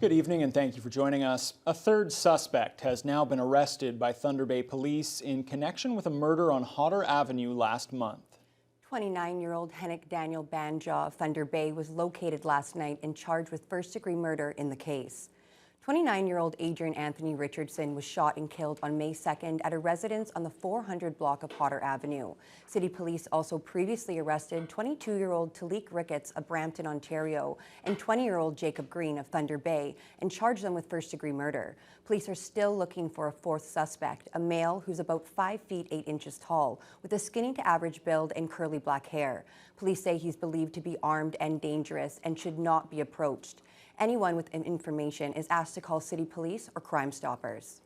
Good evening and thank you for joining us. A third suspect has now been arrested by Thunder Bay Police in connection with a murder on Hodder Avenue last month. 29-year-old Hennick Daniel Banjaw of Thunder Bay was located last night and charged with first-degree murder in the case. 29-year-old Adrian Anthony Richardson was shot and killed on May 2nd at a residence on the 400 block of Hodder Avenue. City Police also previously arrested 22-year-old Talik Ricketts of Brampton, Ontario, and 20-year-old Jacob Green of Thunder Bay and charged them with first-degree murder. Police are still looking for a fourth suspect, a male who's about 5 feet 8 inches tall, with a skinny to average build and curly black hair. Police say he's believed to be armed and dangerous and should not be approached. Anyone with information is asked to call City Police or Crime Stoppers.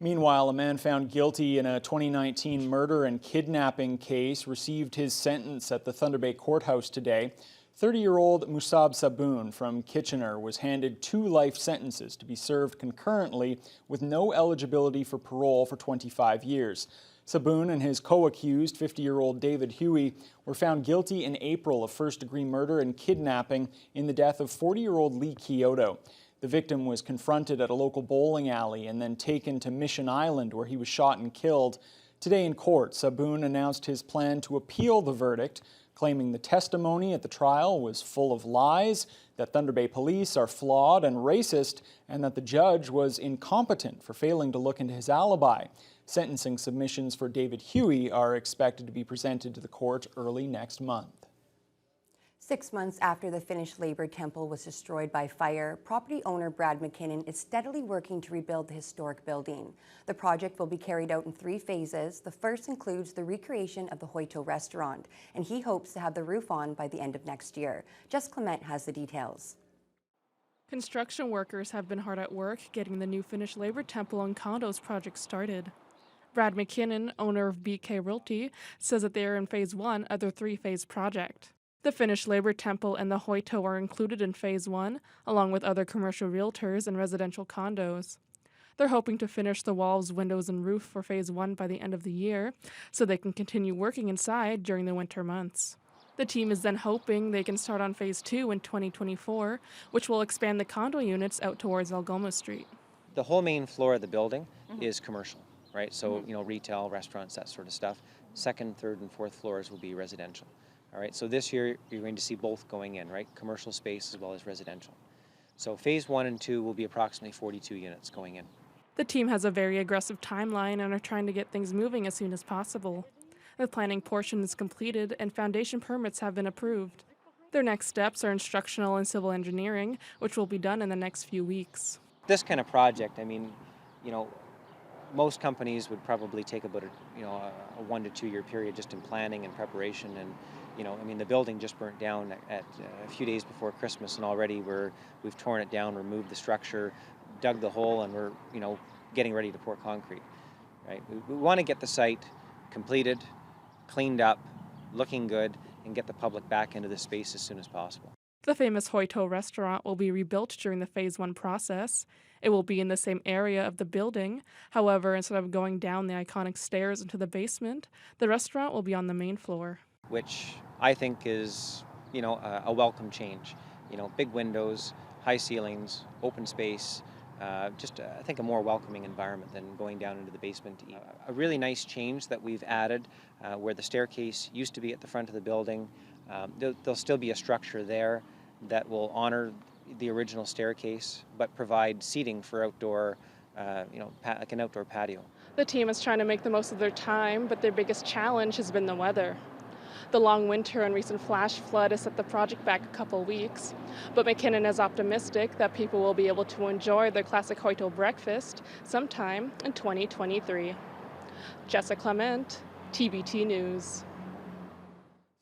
Meanwhile, a man found guilty in a 2019 murder and kidnapping case received his sentence at the Thunder Bay Courthouse today. 30-year-old Musab Saboon from Kitchener was handed 2 life sentences to be served concurrently with no eligibility for parole for 25 years. Saboon and his co-accused, 50-year-old David Huey, were found guilty in April of first-degree murder and kidnapping in the death of 40-year-old Lee Kyoto. The victim was confronted at a local bowling alley and then taken to Mission Island, where he was shot and killed. Today in court, Saboon announced his plan to appeal the verdict, claiming the testimony at the trial was full of lies, that Thunder Bay Police are flawed and racist, and that the judge was incompetent for failing to look into his alibi. Sentencing submissions for David Huey are expected to be presented to the court early next month. 6 months after the Finnish Labour Temple was destroyed by fire, property owner Brad McKinnon is steadily working to rebuild the historic building. The project will be carried out in 3 phases. The first includes the recreation of the Hoito restaurant, and he hopes to have the roof on by the end of next year. Jess Clement has the details. Construction workers have been hard at work getting the new Finnish Labour Temple and condos project started. Brad McKinnon, owner of BK Realty, says that they are in Phase 1 of their 3-phase project. The Finnish Labour Temple and the Hoito are included in Phase 1, along with other commercial realtors and residential condos. They're hoping to finish the walls, windows, and roof for Phase 1 by the end of the year, so they can continue working inside during the winter months. The team is then hoping they can start on Phase 2 in 2024, which will expand the condo units out towards Algoma Street. The whole main floor of the building is commercial, right? So, retail, restaurants, that sort of stuff. Second, third, and fourth floors will be residential. All right, so this year you're going to see both going in, right? Commercial space as well as residential. So Phase 1 and 2 will be approximately 42 units going in. The team has a very aggressive timeline and are trying to get things moving as soon as possible. The planning portion is completed and foundation permits have been approved. Their next steps are instructional and civil engineering, which will be done in the next few weeks. This kind of project, I mean, most companies would probably take about a 1 to 2 year period just in planning and preparation. And the building just burnt down at a few days before Christmas, and already we've torn it down, removed the structure, dug the hole, and we're getting ready to pour concrete. Right? We want to get the site completed, cleaned up, looking good, and get the public back into the space as soon as possible. The famous Hoito restaurant will be rebuilt during the Phase 1 process. It will be in the same area of the building. However, instead of going down the iconic stairs into the basement, the restaurant will be on the main floor. Which I think is, a welcome change. Big windows, high ceilings, open space, I think a more welcoming environment than going down into the basement. A really nice change that we've added where the staircase used to be at the front of the building. There'll still be a structure there that will honor the original staircase, but provide seating for outdoor, like an outdoor patio. The team is trying to make the most of their time, but their biggest challenge has been the weather. The long winter and recent flash flood has set the project back a couple weeks, but McKinnon is optimistic that people will be able to enjoy their classic Hoito breakfast sometime in 2023. Jessica Clement, TBT News.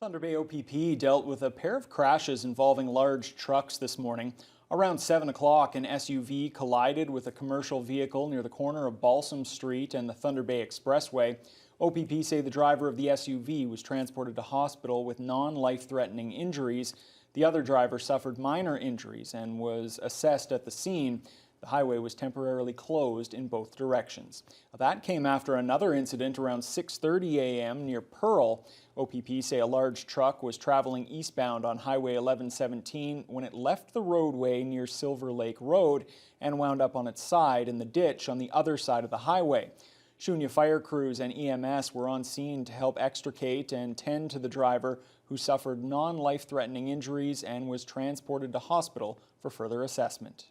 Thunder Bay OPP dealt with a pair of crashes involving large trucks this morning. Around 7 o'clock, an SUV collided with a commercial vehicle near the corner of Balsam Street and the Thunder Bay Expressway. OPP say the driver of the SUV was transported to hospital with non-life-threatening injuries. The other driver suffered minor injuries and was assessed at the scene. The highway was temporarily closed in both directions. That came after another incident around 6:30 a.m. near Pearl. OPP say a large truck was traveling eastbound on Highway 1117 when it left the roadway near Silver Lake Road and wound up on its side in the ditch on the other side of the highway. Shunya fire crews and EMS were on scene to help extricate and tend to the driver, who suffered non-life-threatening injuries and was transported to hospital for further assessment.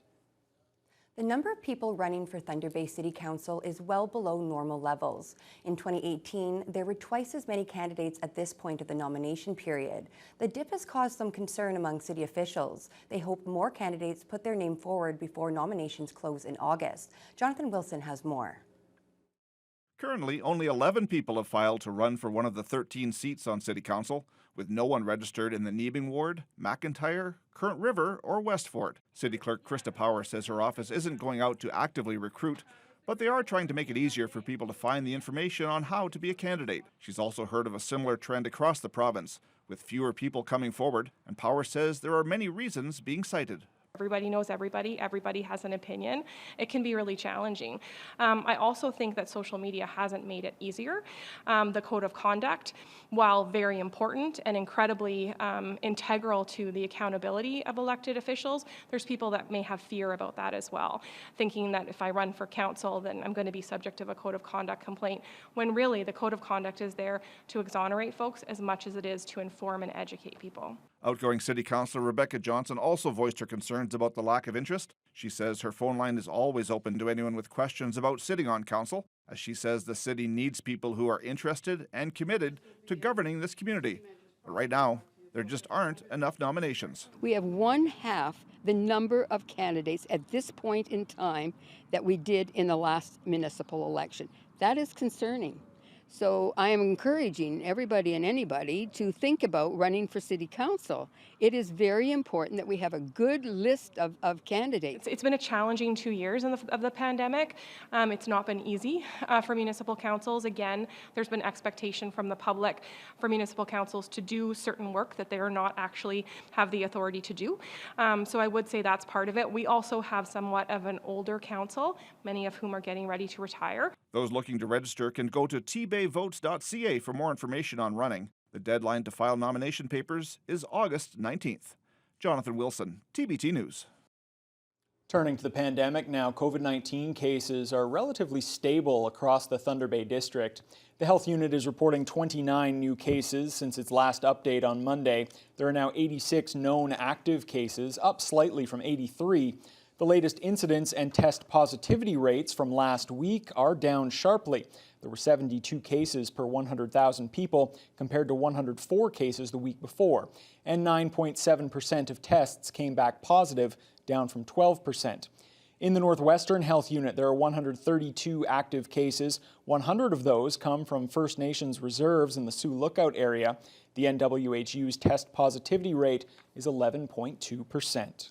The number of people running for Thunder Bay City Council is well below normal levels. In 2018, there were twice as many candidates at this point of the nomination period. The dip has caused some concern among city officials. They hope more candidates put their name forward before nominations close in August. Jonathan Wilson has more. Currently, only 11 people have filed to run for one of the 13 seats on City Council, with no one registered in the Niebing Ward, McIntyre, Current River, or Westfort. City Clerk Krista Power says her office isn't going out to actively recruit, but they are trying to make it easier for people to find the information on how to be a candidate. She's also heard of a similar trend across the province, with fewer people coming forward, and Power says there are many reasons being cited. Everybody knows everybody. Everybody has an opinion. It can be really challenging. I also think that social media hasn't made it easier. The code of conduct, while very important and incredibly integral to the accountability of elected officials, there's people that may have fear about that as well, thinking that if I run for council, then I'm going to be subject to a code of conduct complaint, when really the code of conduct is there to exonerate folks as much as it is to inform and educate people. Outgoing City Councillor Rebecca Johnson also voiced her concerns about the lack of interest. She says her phone line is always open to anyone with questions about sitting on council, as she says the city needs people who are interested and committed to governing this community. But right now, there just aren't enough nominations. We have one half the number of candidates at this point in time that we did in the last municipal election. That is concerning. So I am encouraging everybody and anybody to think about running for city council. It is very important that we have a good list of candidates. It's been a challenging 2 years of the pandemic. It's not been easy for municipal councils. Again, there's been expectation from the public for municipal councils to do certain work that they are not actually have the authority to do. So I would say that's part of it. We also have somewhat of an older council, many of whom are getting ready to retire. Those looking to register can go to tbayvotes.ca for more information on running. The deadline to file nomination papers is August 19th. Jonathan Wilson, TBT News. Turning to the pandemic now, COVID-19 cases are relatively stable across the Thunder Bay district. The health unit is reporting 29 new cases since its last update on Monday. There are now 86 known active cases, up slightly from 83. The latest incidence and test positivity rates from last week are down sharply. There were 72 cases per 100,000 people compared to 104 cases the week before, and 9.7% of tests came back positive, down from 12%. In the Northwestern Health Unit, there are 132 active cases. 100 of those come from First Nations reserves in the Sioux Lookout area. The NWHU's test positivity rate is 11.2%.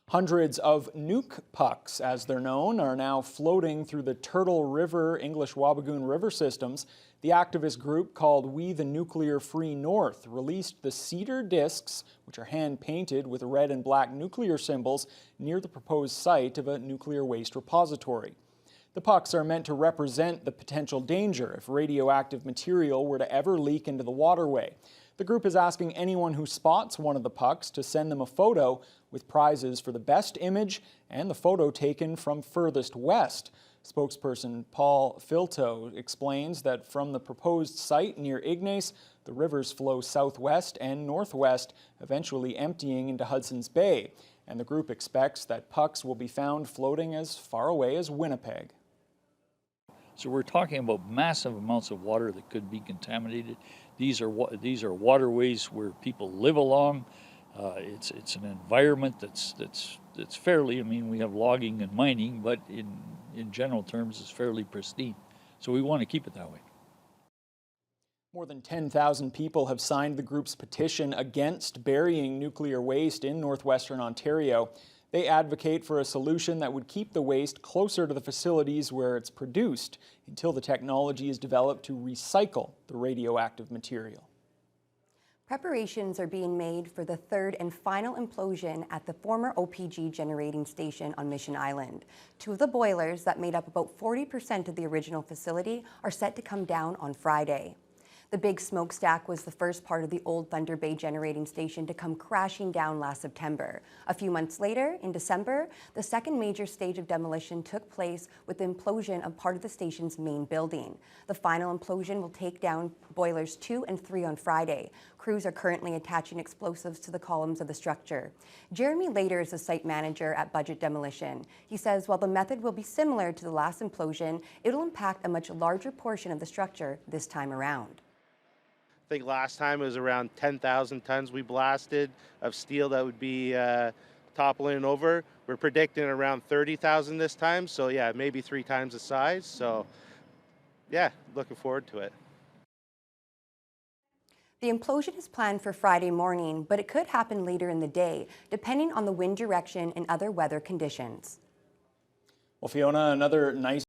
Hundreds of nuke pucks, as they're known, are now floating through the Turtle River, English Wabigoon River systems. The activist group called We the Nuclear Free North released the cedar discs, which are hand-painted with red and black nuclear symbols, near the proposed site of a nuclear waste repository. The pucks are meant to represent the potential danger if radioactive material were to ever leak into the waterway. The group is asking anyone who spots one of the pucks to send them a photo with prizes for the best image and the photo taken from furthest west. Spokesperson Paul Filto explains that from the proposed site near Ignace, the rivers flow southwest and northwest, eventually emptying into Hudson's Bay. And the group expects that pucks will be found floating as far away as Winnipeg. So we're talking about massive amounts of water that could be contaminated. These are waterways where people live along. It's an environment that's fairly, I mean, we have logging and mining, but in general terms, it's fairly pristine. So we want to keep it that way. More than 10,000 people have signed the group's petition against burying nuclear waste in northwestern Ontario. They advocate for a solution that would keep the waste closer to the facilities where it's produced until the technology is developed to recycle the radioactive material. Preparations are being made for the third and final implosion at the former OPG generating station on Mission Island. Two of the boilers that made up about 40% of the original facility are set to come down on Friday. The big smokestack was the first part of the old Thunder Bay generating station to come crashing down last September. A few months later, in December, the second major stage of demolition took place with the implosion of part of the station's main building. The final implosion will take down boilers 2 and 3 on Friday. Crews are currently attaching explosives to the columns of the structure. Jeremy Later is the site manager at Budget Demolition. He says while the method will be similar to the last implosion, it will impact a much larger portion of the structure this time around. I think last time it was around 10,000 tons we blasted of steel that would be toppling over. We're predicting around 30,000 this time, so yeah, maybe 3 times the size. So yeah, looking forward to it. The implosion is planned for Friday morning, but it could happen later in the day, depending on the wind direction and other weather conditions. Well, Fiona, another nice